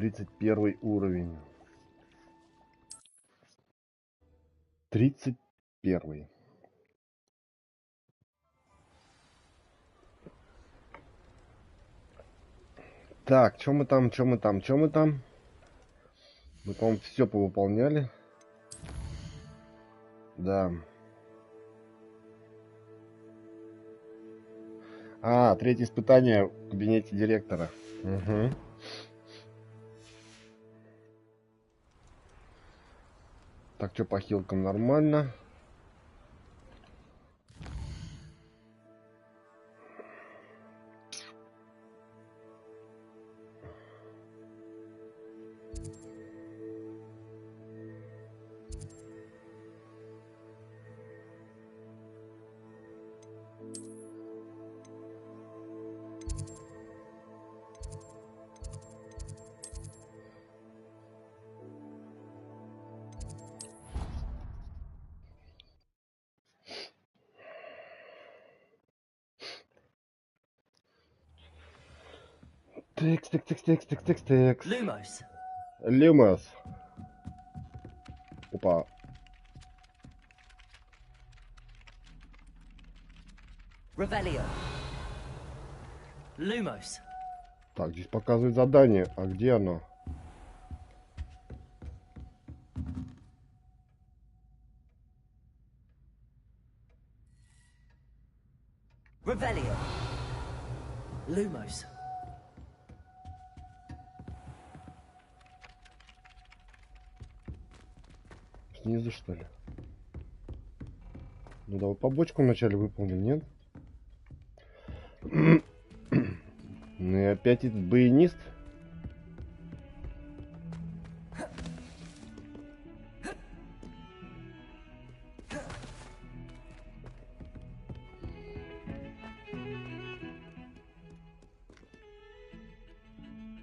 31 уровень. 31. Так, что мы там? Мы, по-моему, все повыполняли. Да. Третье испытание в кабинете директора. Угу. Так, что по хилкам нормально. Текст. Люмос. Опа. Revelio. Lumos. Так, здесь показывает задание. А где оно? Revelio. Lumos. Снизу, что ли? Ну давай побочку вначале выполним, нет? Ну и опять этот баянист.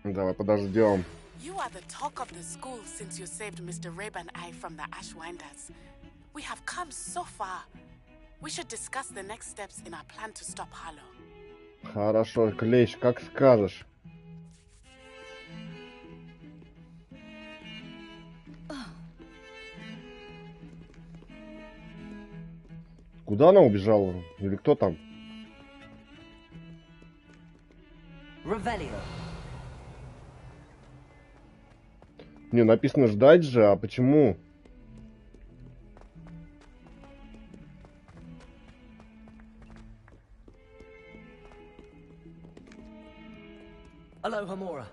Давай подождем. You are the talk of the school since you saved Mr. Rabe and I from the Ashwinders. We have come so far. We should discuss the next steps in our plan to stop Harlow. Хорошо, Клещ, как скажешь. Куда она убежала? Или кто там? Revelio. Не, написано ждать же, а почему? Alohomora.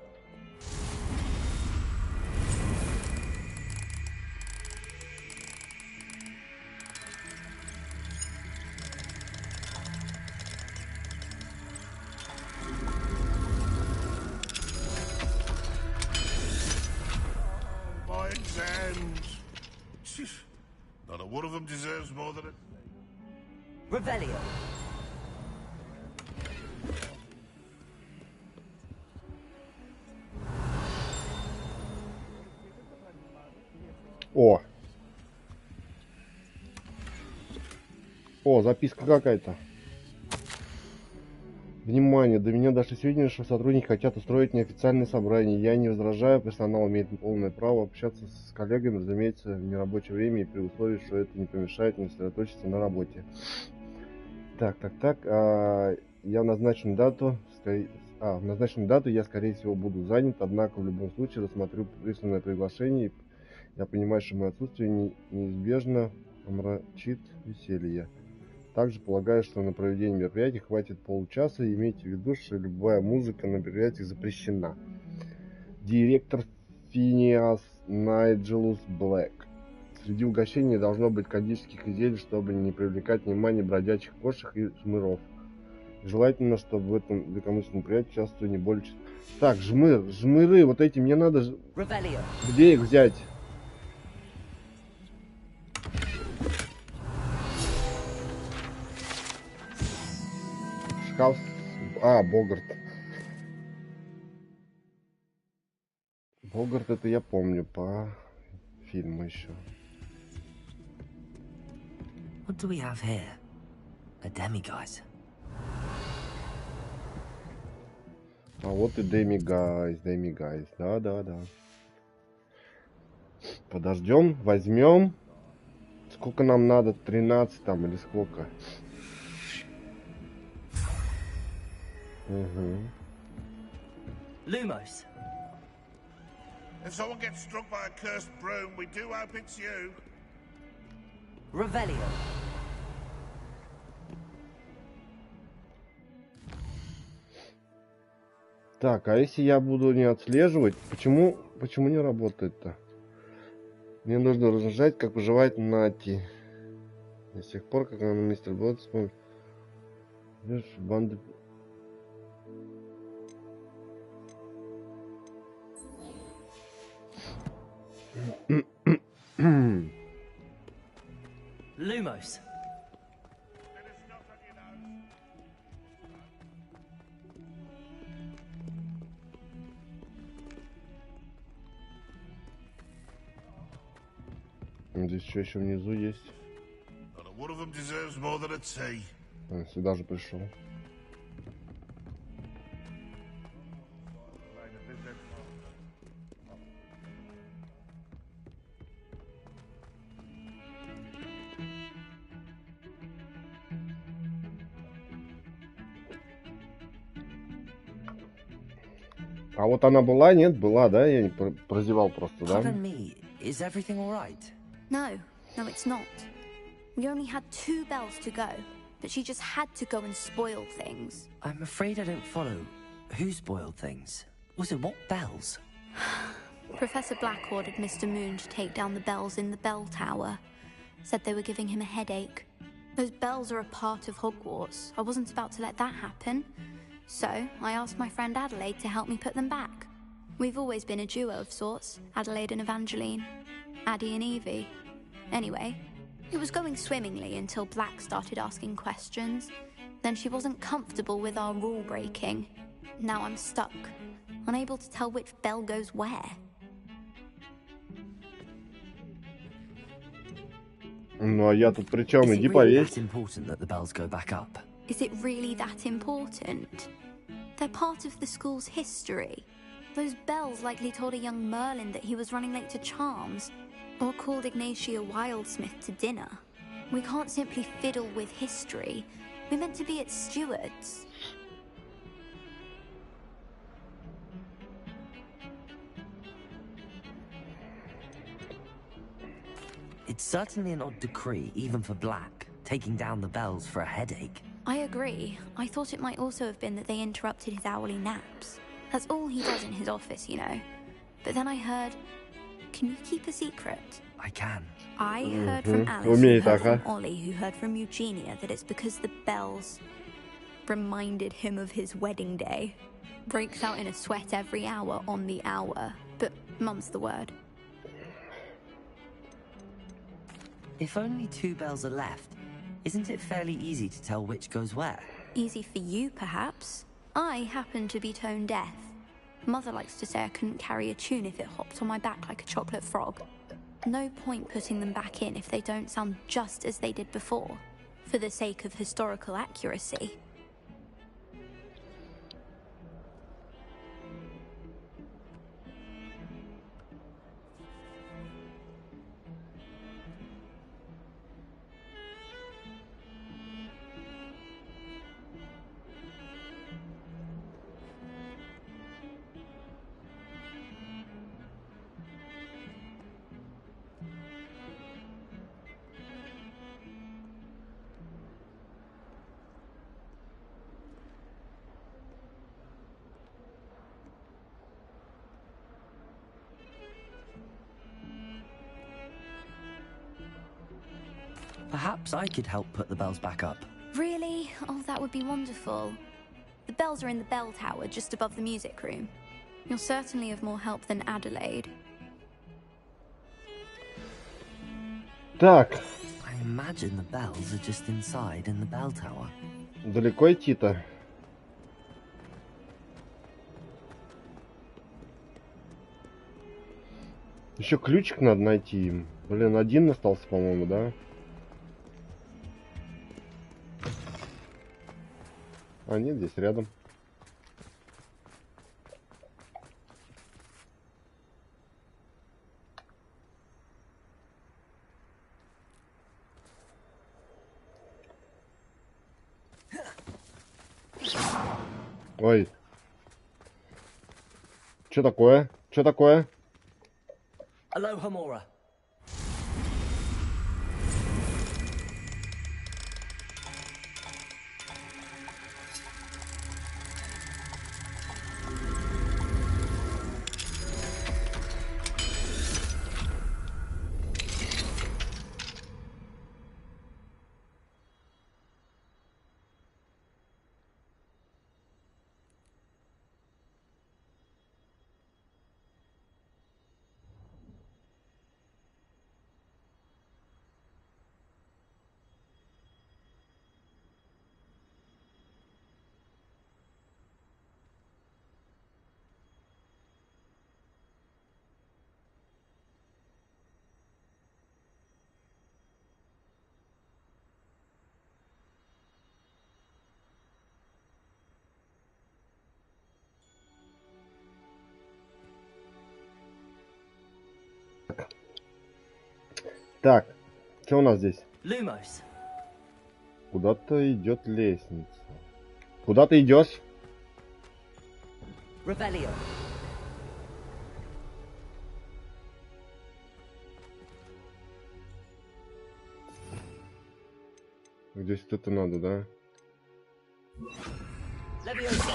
My exams. Not a one of them deserves more than it. Revelio. О, записка какая-то. Внимание, до меня дошли сведения, что сотрудники хотят устроить неофициальное собрание. Я не возражаю, персонал имеет полное право общаться с коллегами, разумеется, в нерабочее время и при условии, что это не помешает мне сосредоточиться на работе. Так. Я в назначенную дату, я, скорее всего, буду занят, однако в любом случае рассмотрю присланное приглашение. Я понимаю, что мое отсутствие неизбежно омрачит веселье. Также полагаю, что на проведение мероприятий хватит получаса. Имейте в виду, что любая музыка на мероприятиях запрещена. Директор Финиас Найджелус Блэк. Среди угощений должно быть кондитерских изделий, чтобы не привлекать внимание бродячих кошек и жмыров. Желательно, чтобы в этом легкомысленном мероприятии участвовали не более... Так, жмыры, вот эти мне надо... Где их взять? Шкаф... Богарт. Богарт, это я помню по фильму еще. What do we have here? A demiguise. А вот и Дэми Гайс, да. Подождем, возьмем. Сколько нам надо? 13 там или сколько? Угу. Lumos. If someone gets struck by a cursed broom, we do hope it's you. Revelio. Так, а если я буду не отслеживать, почему не работает-то? Мне нужно разжать, как выживать Нати. С тех пор, как она мистер Бот вспомнил. Банды... Lumos. Здесь еще внизу есть. One of them deserves more than a tea. Сюда же пришел. А вот она была, нет? Была, да? Я не прозевал просто, да? Pardon me, is everything all right? No, it's not. We only had 2 bells to go, but she just had to go and spoil things. I'm afraid I don't follow. Who spoiled things? Also, what bells? Professor Black ordered Mr. Moon to take down the bells in the bell tower. Said they were giving him a headache. Those bells are a part of Hogwarts. I wasn't about to let that happen. So, I asked my friend Adelaide to help me put them back. We've always been a duo of sorts, Adelaide and Evangeline. Addie and Evie. Anyway, it was going swimmingly until Black started asking questions. Then she wasn't comfortable with our rule breaking. Now I'm stuck, unable to tell which bell goes where. Ну, а я тут при чем? Is Иди it really повесь. that important that the bells go back up? Is it really that important? They're part of the school's history. Those bells likely told a young Merlin that he was running late to Charms, or called Ignatia Wildsmith to dinner. We can't simply fiddle with history. We're meant to be its stewards. It's certainly an odd decree, even for Black, taking down the bells for a headache. I agree. I thought it might also have been that they interrupted his hourly naps. That's all he does in his office, you know. But then I heard... Can you keep a secret? I can. I heard from Alice, who Умеет, heard ага. from Ollie, who heard from Eugenia, that it's because the bells reminded him of his wedding day. Breaks out in a sweat every hour on the hour. But mum's the word. If only 2 bells are left, isn't it fairly easy to tell which goes where? Easy for you, perhaps. I happen to be tone deaf. Mother likes to say I couldn't carry a tune if it hopped on my back like a chocolate frog. No point putting them back in if they don't sound just as they did before, for the sake of historical accuracy. Perhaps I could help put the bells back up. Really? Oh, that would be wonderful. The bells are in the bell tower just above the music room. You're certainly of more help than Adelaide. Так, I imagine the bells are just inside in the bell tower. далеко идти-то? Еще ключик надо найти им. Блин, один остался, по-моему, да? А нет, здесь рядом. Ой. Что такое? Что такое? Aloha Mora. Так, что у нас здесь? Lumos. Куда-то идет лестница. Куда ты идешь? Revelio. Здесь что-то надо, да? Leviosa.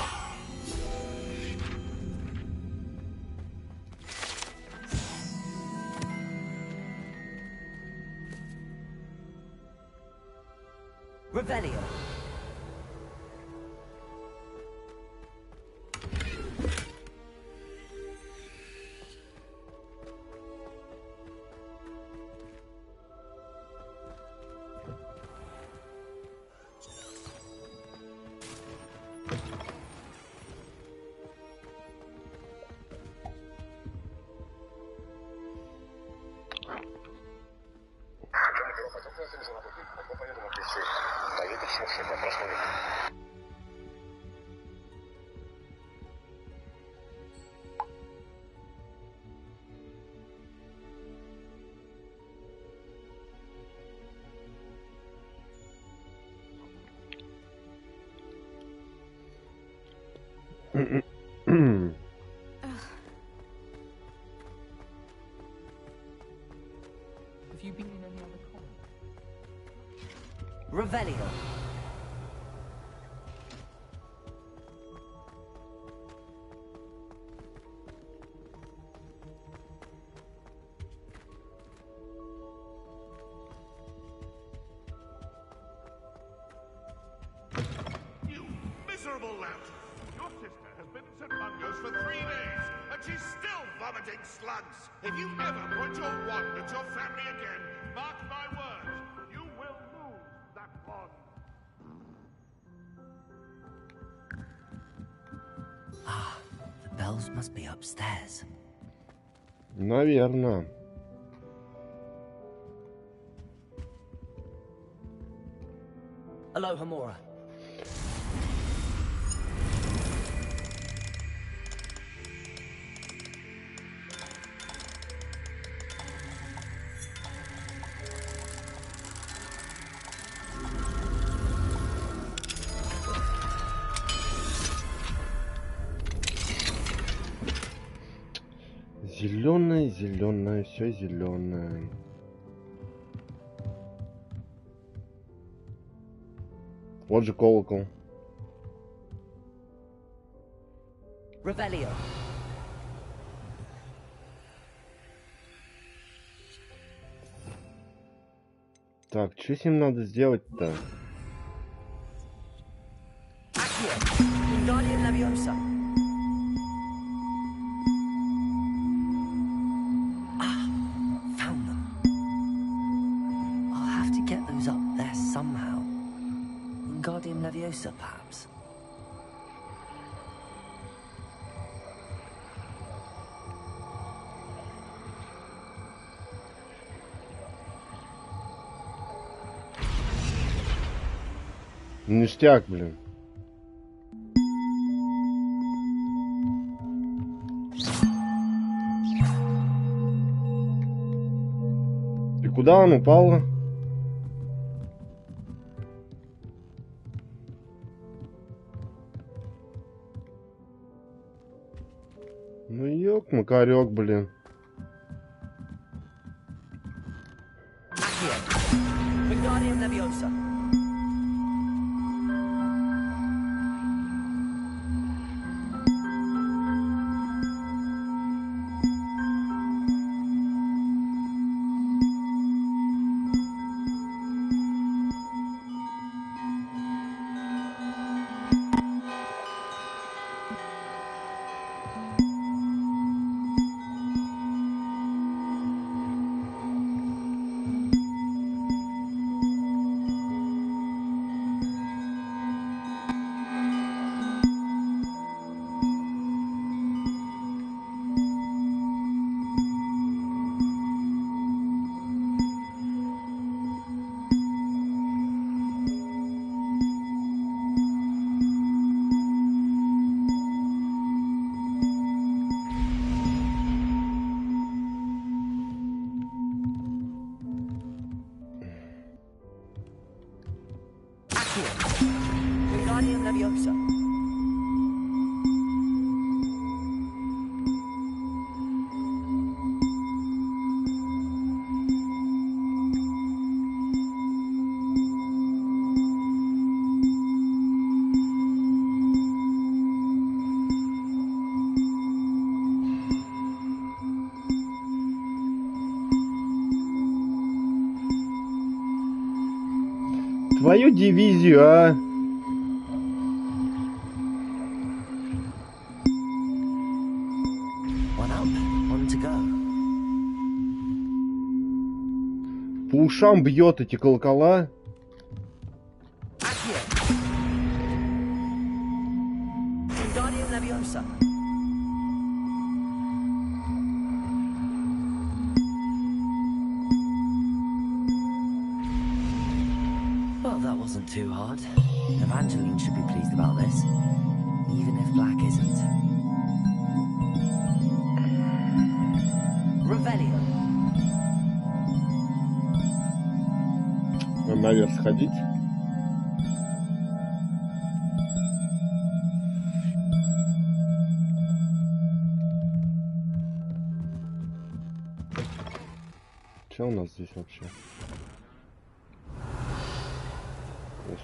Revelio. Have you been in any other con? Revelio. You miserable lout! Your sister has been at St. Mungo's for 3 days, and she's still vomiting slugs! If you ever point your wand at your family again, mark my words, you will lose that wand! The bells must be upstairs. Наверное. Aloha Mora. Зеленое, зеленое, все зеленое. Вот же колокол. Revelio. Так, что с ним надо сделать-то? Accio. Wingardium Leviosa. Found them. I'll have to get those up there somehow. Wingardium Leviosa, perhaps. Ништяк, блин. И куда он упал? Макарек, блин. Wingardium Leviosa. Wingardium Leviosa. Твою дивизию, а! One up, one to go. По ушам бьет эти колокола. Accio. Wingardium Leviosa. Well, that wasn't too hard. Evangeline should be pleased about this, even if Black isn't. Revelio. Наверх сходить. Что у нас здесь вообще?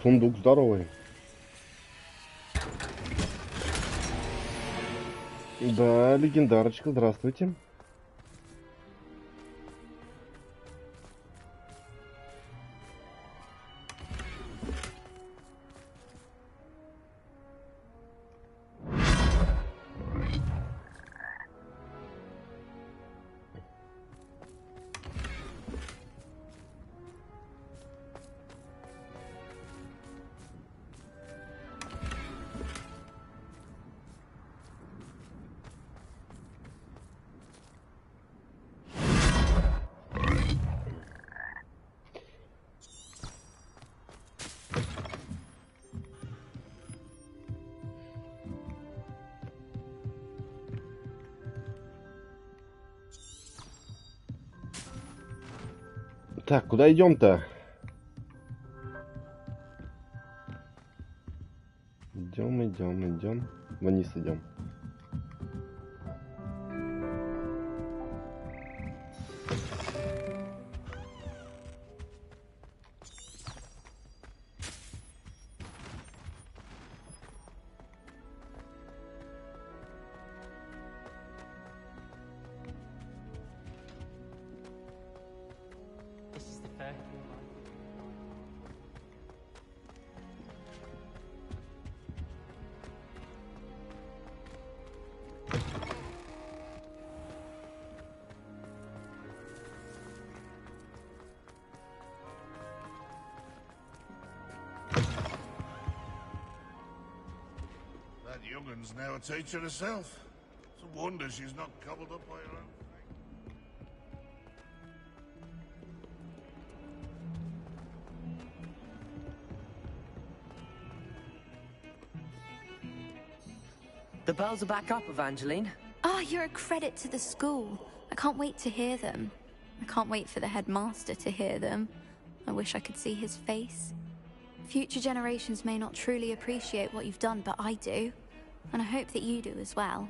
Сундук здоровый. Да, легендарочка, здравствуйте. Так, куда идем-то? Идем. Вниз идем. This is the fair. That young'un's now a teacher herself. It's a wonder she's not cobbled up by her own. The bells are back up, Evangeline. Oh, you're a credit to the school. I can't wait to hear them. I can't wait for the headmaster to hear them. I wish I could see his face. Future generations may not truly appreciate what you've done, but I do. And I hope that you do as well.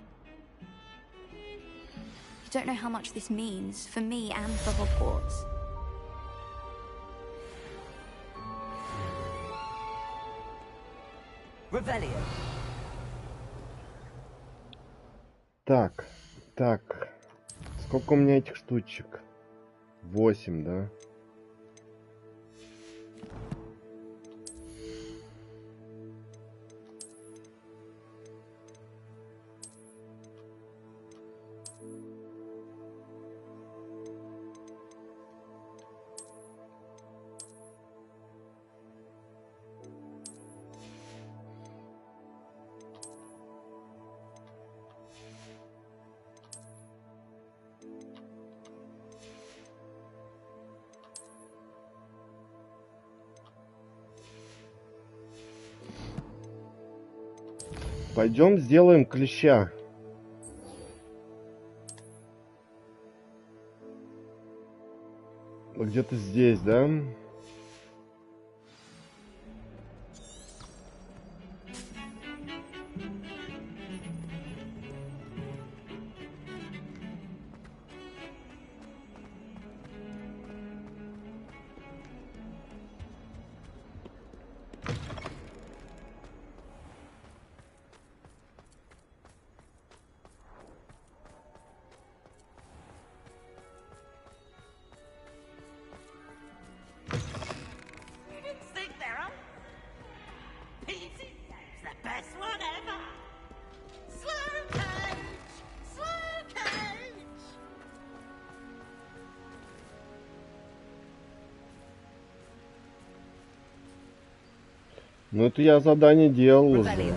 don't know how much this means for me and for Hogwarts. Revelio. Так. Сколько у меня этих штучек? 8, да? Пойдем сделаем клеща. Где-то здесь, да? Ну это я задание делал уже.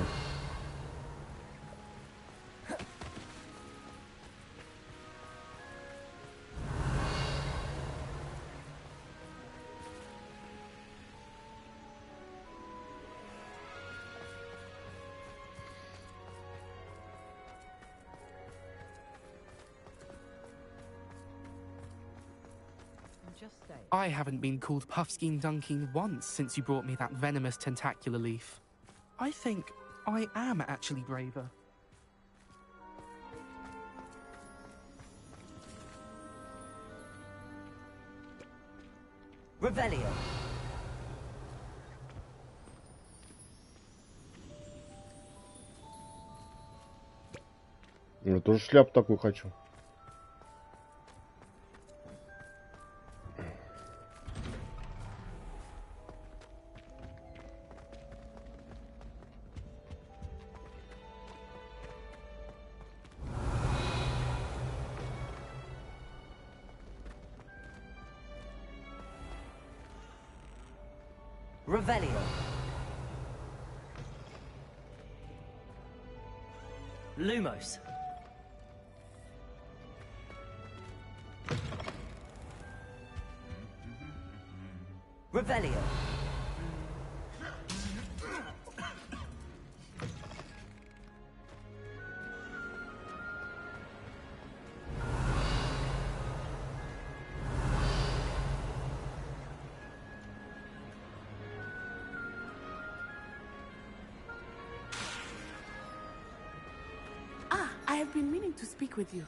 I haven't been called Puffskein Dunking once since you brought me that venomous tentacular leaf. I think I am actually braver. Revelio. Я тоже шляпу такую хочу. Revelio. Lumos. Revelio. I have been meaning to speak with you.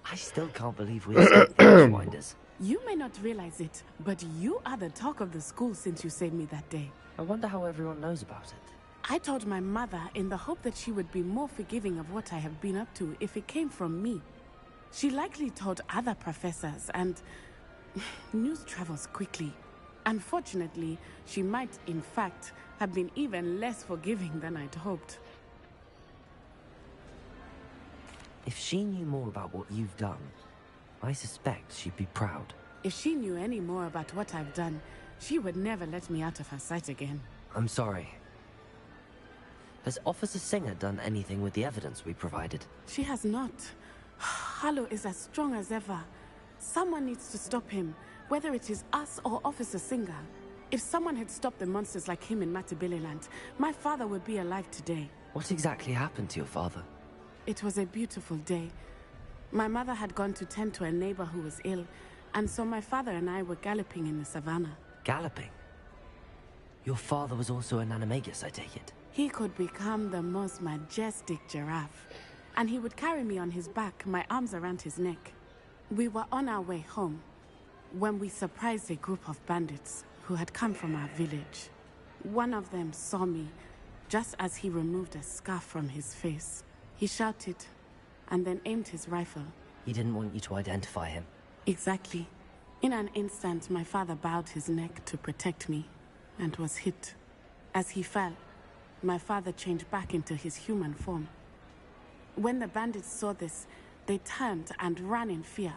I still can't believe we escaped the Ashwinders. You may not realize it, but you are the talk of the school since you saved me that day. I wonder how everyone knows about it. I told my mother in the hope that she would be more forgiving of what I have been up to if it came from me. She likely told other professors, and news travels quickly. Unfortunately, she might, in fact, have been even less forgiving than I'd hoped. If she knew more about what you've done, I suspect she'd be proud. If she knew any more about what I've done, she would never let me out of her sight again. I'm sorry. Has Officer Singer done anything with the evidence we provided? She has not. Harlow is as strong as ever. Someone needs to stop him, whether it is us or Officer Singer. If someone had stopped the monsters like him in Matabeleland, my father would be alive today. What exactly happened to your father? It was a beautiful day. My mother had gone to tend to a neighbor who was ill, and so my father and I were galloping in the savannah. Galloping? Your father was also an animagus, I take it? He could become the most majestic giraffe, and he would carry me on his back, my arms around his neck. We were on our way home when we surprised a group of bandits who had come from our village. One of them saw me just as he removed a scarf from his face. He shouted and then aimed his rifle. He didn't want you to identify him. Exactly. In an instant, my father bowed his neck to protect me and was hit. As he fell, my father changed back into his human form. When the bandits saw this, they turned and ran in fear.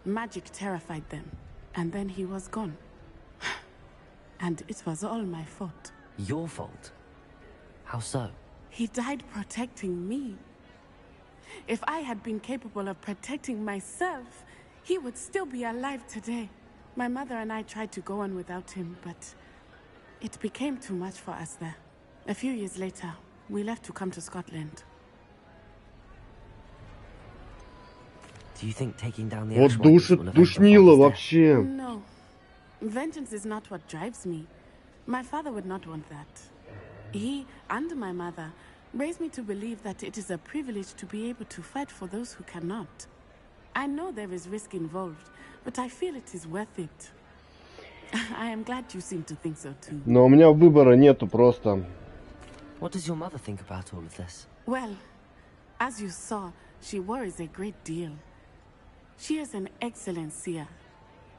Magic terrified them, and then he was gone. And it was all my fault. Your fault? How so? He died protecting me. If I had been capable of protecting myself, he would still be alive today. My mother and I tried to go on without him, but it became too much for us there. A few years later, we left to come to Scotland. Do you think taking down the Вот Ashwinders will avenge your душнило father's death? вообще. No. Vengeance is not what drives me. My father would not want that. He and my mother raised me to believe that it is a privilege to be able to fight for those who cannot. I know there is risk involved, but I feel it is worth it. I am glad you seem to think so too. Но у меня выбора нету просто. What does your mother think about all of this? Well, as you saw, she worries a great deal. She is an excellent seer,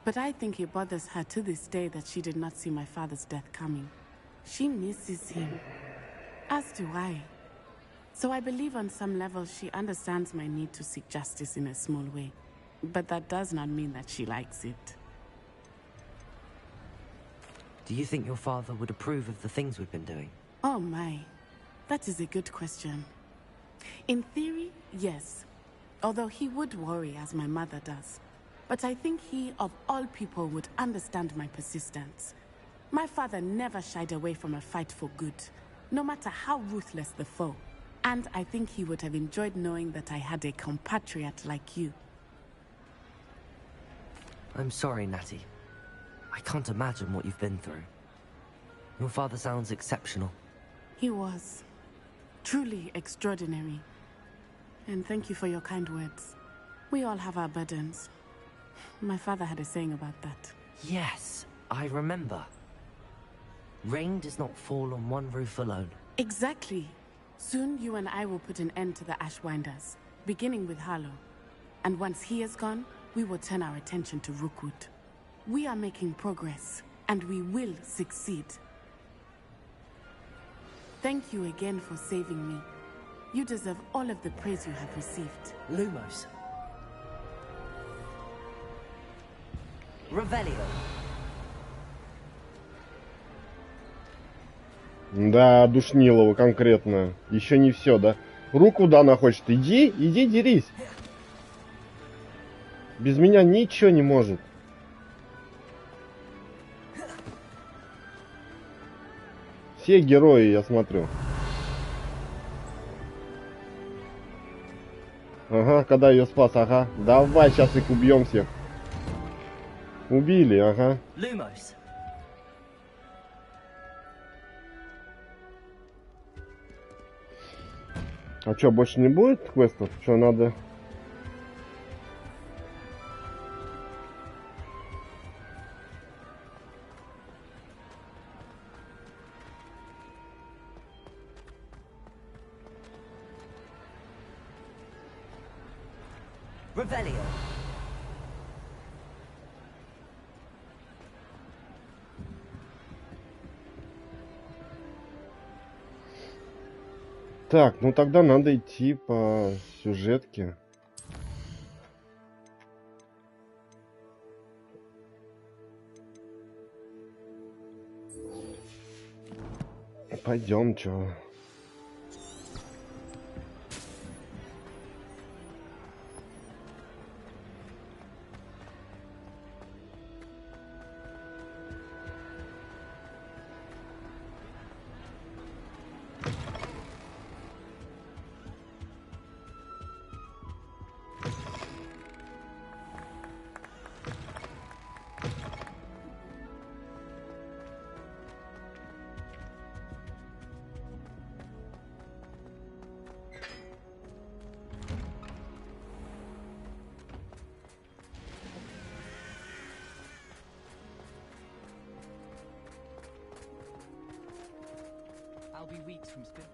but I think it bothers her to this day that she did not see my father's death coming. She misses him, as do I. So I believe on some level she understands my need to seek justice in a small way. But that does not mean that she likes it. Do you think your father would approve of the things we've been doing? Oh my, that is a good question. In theory, yes. Although he would worry as my mother does. But I think he, of all people, would understand my persistence. My father never shied away from a fight for good, no matter how ruthless the foe. And I think he would have enjoyed knowing that I had a compatriot like you. I'm sorry, Natty. I can't imagine what you've been through. Your father sounds exceptional. He was. Truly extraordinary. And thank you for your kind words. We all have our burdens. My father had a saying about that. Yes, I remember. Rain does not fall on one roof alone. Exactly. Soon you and I will put an end to the Ashwinders, beginning with Harlow. And once he is gone, we will turn our attention to Rookwood. We are making progress, and we will succeed. Thank you again for saving me. You deserve all of the praise you have received. Lumos. Revelio. Да, Душнилова конкретно. Еще не все, да? Руку да, она хочет. Иди дерись. Без меня ничего не может. Все герои, я смотрю. Ага, когда ее спас, ага. Давай, сейчас их убьем всех. Убили, ага. Lumos. А что, больше не будет квестов? Что, надо... Revelio. Так, ну тогда надо идти по сюжетке. Пойдем, чё. I'll be weeks from school.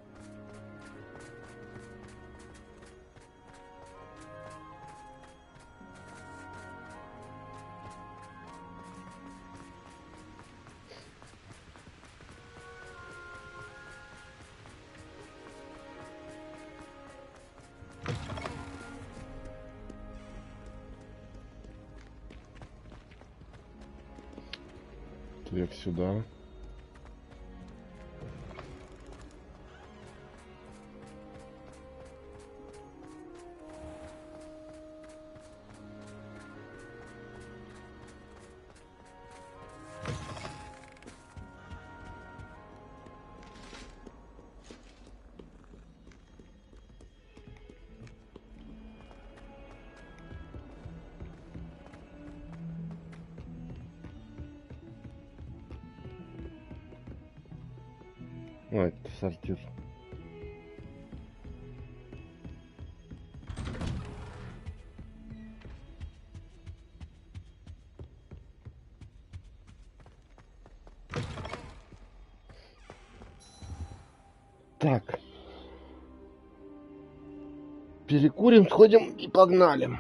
Вверх сюда. А, это сортир. Так. Перекурим, сходим и погнали.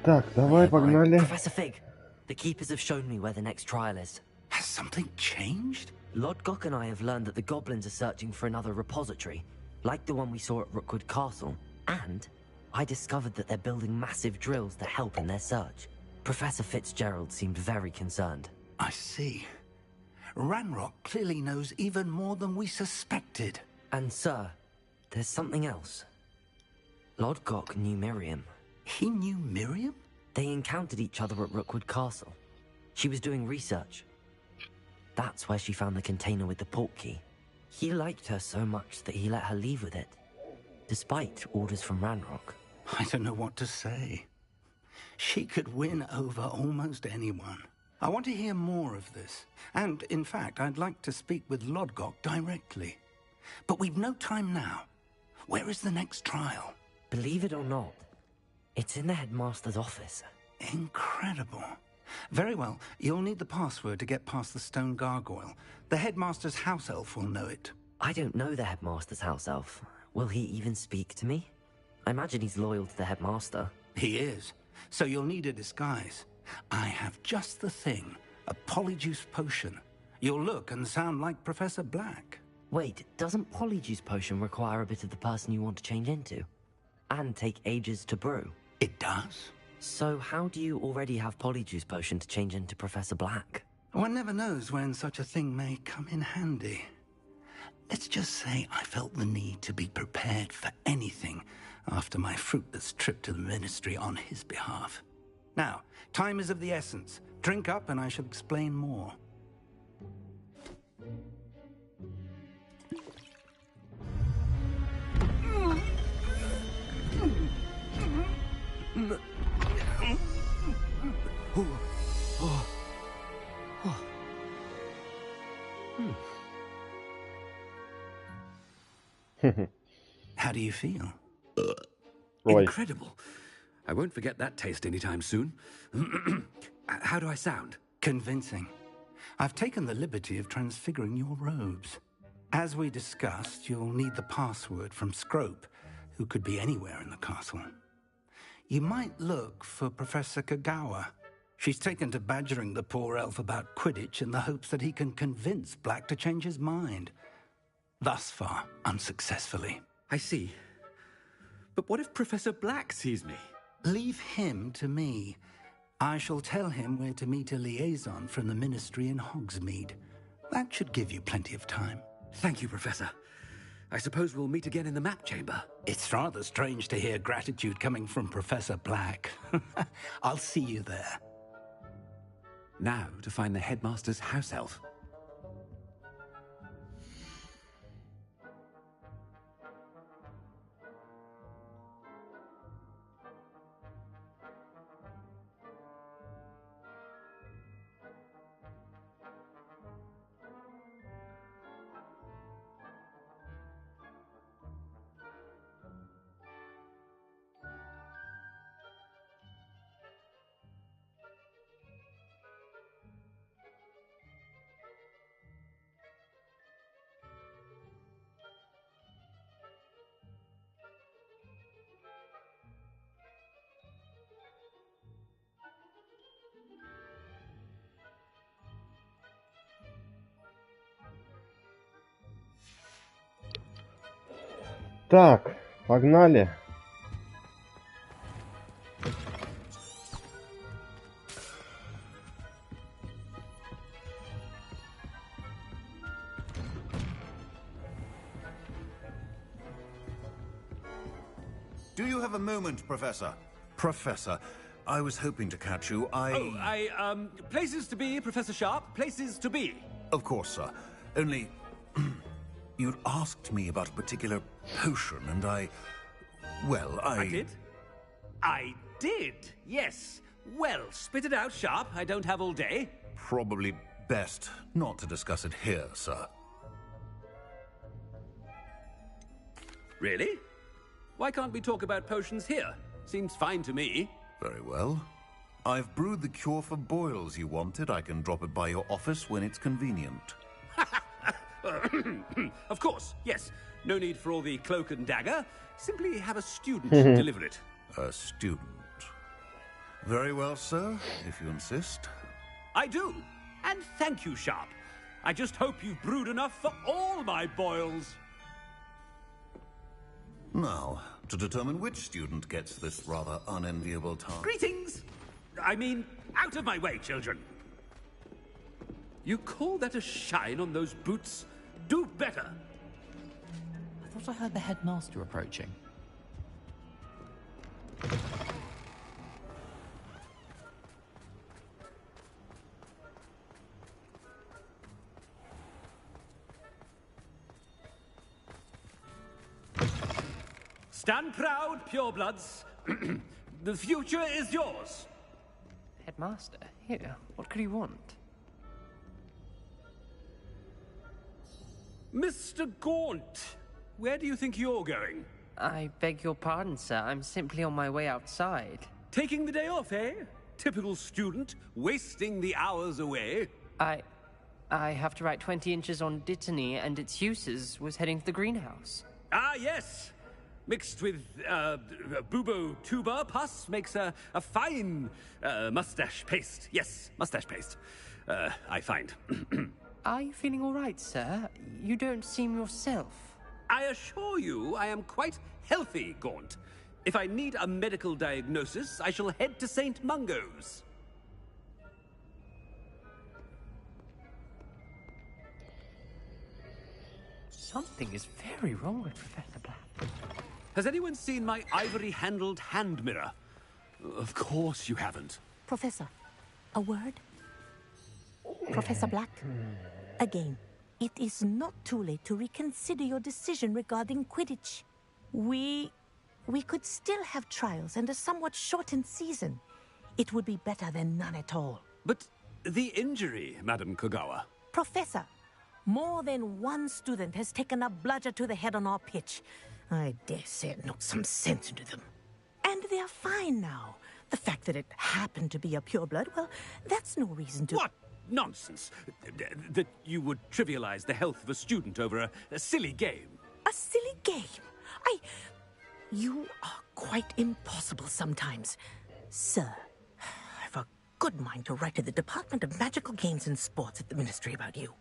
Так, давай, погнали. Professor Fig, the keepers have shown me where the next trial is. Has something changed? Lodgok and I have learned that the goblins are searching for another repository, like the one we saw at Rookwood Castle. And I discovered that they're building massive drills to help in their search. Professor Fitzgerald seemed very concerned. I see. Ranrock clearly knows even more than we suspected. And sir, there's something else. Lodgok knew Miriam. He knew Miriam? They encountered each other at Rookwood Castle. She was doing research. That's where she found the container with the port key. He liked her so much that he let her leave with it, despite orders from Ranrock. I don't know what to say. She could win over almost anyone. I want to hear more of this. And, in fact, I'd like to speak with Lodgok directly. But we've no time now. Where is the next trial? Believe it or not, it's in the headmaster's office. Incredible. Very well. You'll need the password to get past the stone gargoyle. The headmaster's house elf will know it. I don't know the headmaster's house elf. Will he even speak to me? I imagine he's loyal to the headmaster. He is. So you'll need a disguise. I have just the thing. A polyjuice potion. You'll look and sound like Professor Black. Wait, doesn't Polyjuice Potion require a bit of the person you want to change into? And take ages to brew? It does. So how do you already have Polyjuice Potion to change into Professor Black? One never knows when such a thing may come in handy. Let's just say I felt the need to be prepared for anything after my fruitless trip to the Ministry on his behalf. Now, time is of the essence. Drink up and I shall explain more. How do you feel? Incredible. I won't forget that taste anytime soon. How do I sound? Convincing. I've taken the liberty of transfiguring your robes. As we discussed, you'll need the password from Scrope, who could be anywhere in the castle. You might look for Professor Kagawa. She's taken to badgering the poor elf about Quidditch in the hopes that he can convince Black to change his mind. Thus far, unsuccessfully. I see. But what if Professor Black sees me? Leave him to me. I shall tell him where to meet a liaison from the Ministry in Hogsmeade. That should give you plenty of time. Thank you, Professor. I suppose we'll meet again in the map chamber. It's rather strange to hear gratitude coming from Professor Black. I'll see you there. Now to find the headmaster's house elf. Так, погнали. Do you have a moment, Professor? Professor, I was hoping to catch you. Places to be, Professor Sharp. Places to be. Of course, sir. Only... You'd asked me about a particular potion, and I did? I did, yes. Well, spit it out, Sharp. I don't have all day. Probably best not to discuss it here, sir. Really? Why can't we talk about potions here? Seems fine to me. Very well. I've brewed the cure for boils you wanted. I can drop it by your office when it's convenient. Of course, yes. No need for all the cloak and dagger. Simply have a student deliver it. A student. Very well, sir, if you insist. I do. And thank you, Sharp. I just hope you've brewed enough for all my boils. Now, to determine which student gets this rather unenviable task. Greetings! I mean, out of my way, children. You call that a shine on those boots? Do better. I thought I heard the headmaster approaching. Stand proud, purebloods. The future is yours. Headmaster? Here, what could he want? Mr. Gaunt, where do you think you're going? I beg your pardon, sir. I'm simply on my way outside. Taking the day off, eh? Typical student, wasting the hours away. I have to write 20 inches on Dittany and its uses. Was heading to the greenhouse. Ah, yes. Mixed with bubo tuber pus makes a fine mustache paste. Yes, mustache paste. I find. Are you feeling all right, sir? You don't seem yourself. I assure you I am quite healthy, Gaunt. If I need a medical diagnosis, I shall head to St. Mungo's. Something is very wrong with Professor Black. Has anyone seen my ivory-handled hand mirror? Of course you haven't. Professor, a word? Professor Black, again, it is not too late to reconsider your decision regarding Quidditch. We could still have trials and a somewhat shortened season. It would be better than none at all. But the injury, Madam Kogawa. Professor, more than one student has taken a bludger to the head on our pitch. I dare say it knocked some sense into them. And they're fine now. The fact that it happened to be a pureblood, well, that's no reason to... What nonsense! That you would trivialize the health of a student over a silly game. A silly game? You are quite impossible sometimes. Sir, I've a good mind to write to the Department of Magical Games and Sports at the Ministry about you.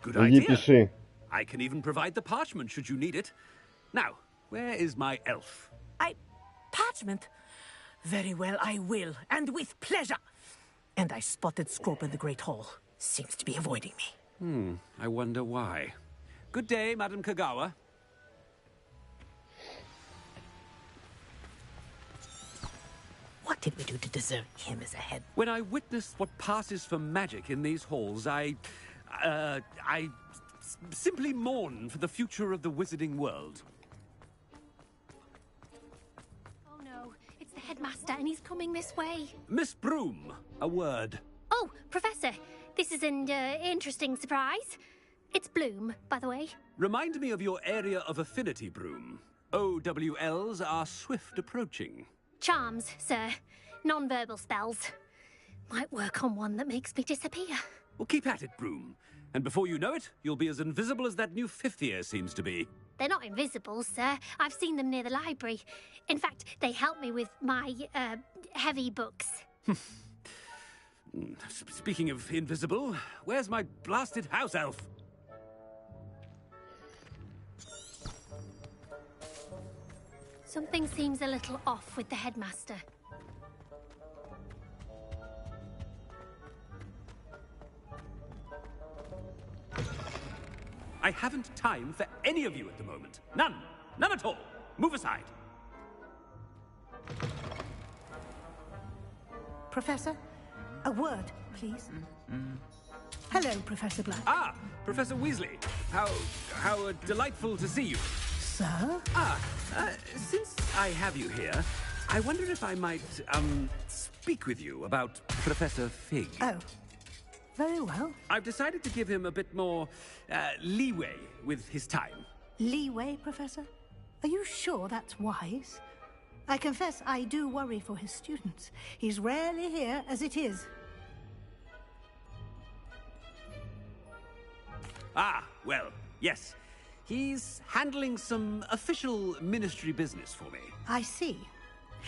Good idea. I can even provide the parchment should you need it. Now, where is my elf? Parchment? Very well, I will, and with pleasure. And I spotted Scrope in the Great Hall. Seems to be avoiding me. I wonder why. Good day, Madam Kogawa. What did we do to deserve him as a head? When I witnessed what passes for magic in these halls, I simply mourn for the future of the wizarding world. Oh no, it's the headmaster and he's coming this way. Miss Broom, a word. Oh, Professor, this is an interesting surprise. It's Bloom, by the way. Remind me of your area of affinity, Broom. OWLs are swift approaching. Charms, sir. Non-verbal spells. Might work on one that makes me disappear. Well, keep at it, Broom. And before you know it, you'll be as invisible as that new fifth year seems to be. They're not invisible, sir. I've seen them near the library. In fact, they help me with my, heavy books. Speaking of invisible, where's my blasted house elf? Something seems a little off with the headmaster. I haven't time for any of you at the moment. None. None at all. Move aside. Professor, a word, please. Hello, Professor Black. Ah, Professor Weasley. How delightful to see you. Sir? Since I have you here, I wonder if I might, speak with you about Professor Fig. Oh, very well. I've decided to give him a bit more, leeway with his time. Leeway, Professor? Are you sure that's wise? I confess I do worry for his students. He's rarely here as it is. Ah, well, yes. He's handling some official ministry business for me. I see.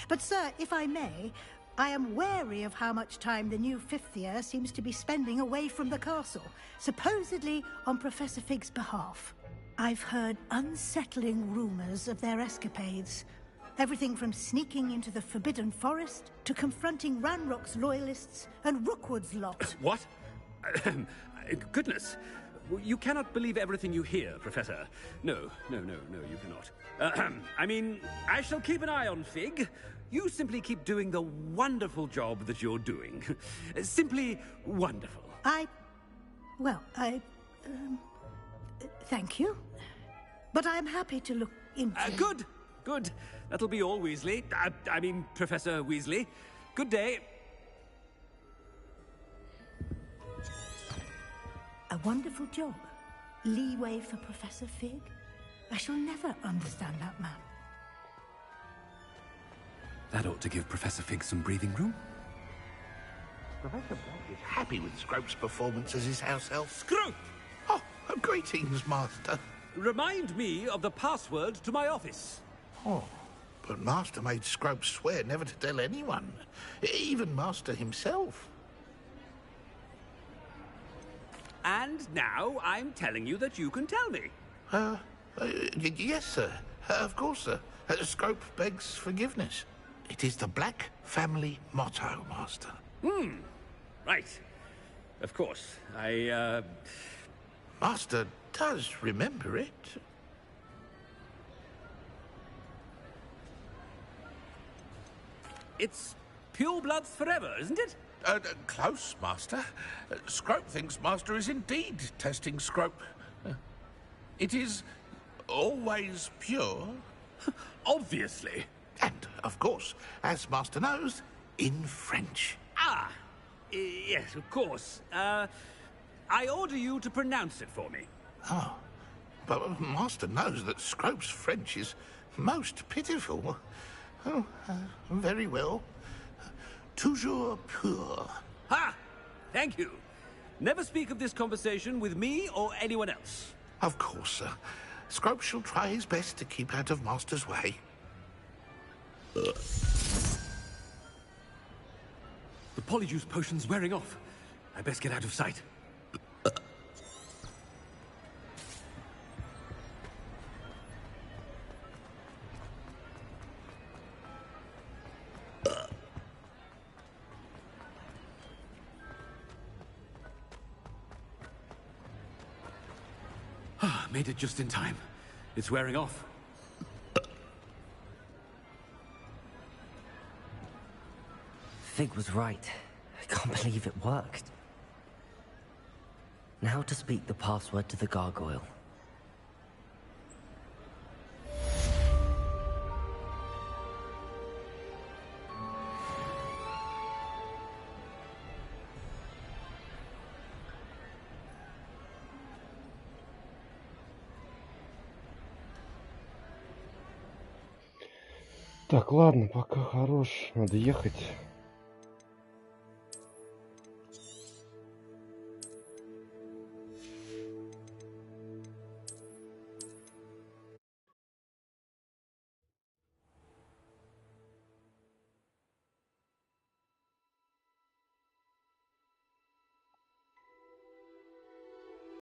But, sir, if I may, I am wary of how much time the new fifth year seems to be spending away from the castle, supposedly on Professor Fig's behalf. I've heard unsettling rumors of their escapades. Everything from sneaking into the Forbidden Forest to confronting Ranrock's loyalists and Rookwood's lot. What? Goodness. You cannot believe everything you hear, Professor. No, you cannot. I mean, I shall keep an eye on Fig. You simply keep doing the wonderful job that you're doing. Simply wonderful. Thank you. But I'm happy to look into... Good. That'll be all, Weasley. I mean, Professor Weasley. Good day. A wonderful job. Leeway for Professor Fig. I shall never understand that man. That ought to give Professor Fig some breathing room. Professor Black is happy with Scrope's performance as his house elf. Scrope! Oh, greetings, Master. Remind me of the password to my office. Oh, but Master made Scrope swear never to tell anyone, even Master himself. And now I'm telling you that you can tell me. Yes, sir. Of course, sir. Scrope begs forgiveness. It is the Black family motto, Master. Right. Of course. Master does remember it. It's pure bloods forever, isn't it? Close, Master. Scrope thinks Master is indeed testing Scrope. It is always pure. Obviously. And, of course, as Master knows, in French. Yes, of course. I order you to pronounce it for me. Oh, but Master knows that Scrope's French is most pitiful. Oh, very well. Toujours pur. Ha! Thank you. Never speak of this conversation with me or anyone else. Of course, sir. Scrope shall try his best to keep out of Master's way. The polyjuice potion's wearing off. I best get out of sight. Made it just in time. It's wearing off. Fig was right. I can't believe it worked. Now to speak the password to the gargoyle. Так, ладно, пока хорош. Надо ехать.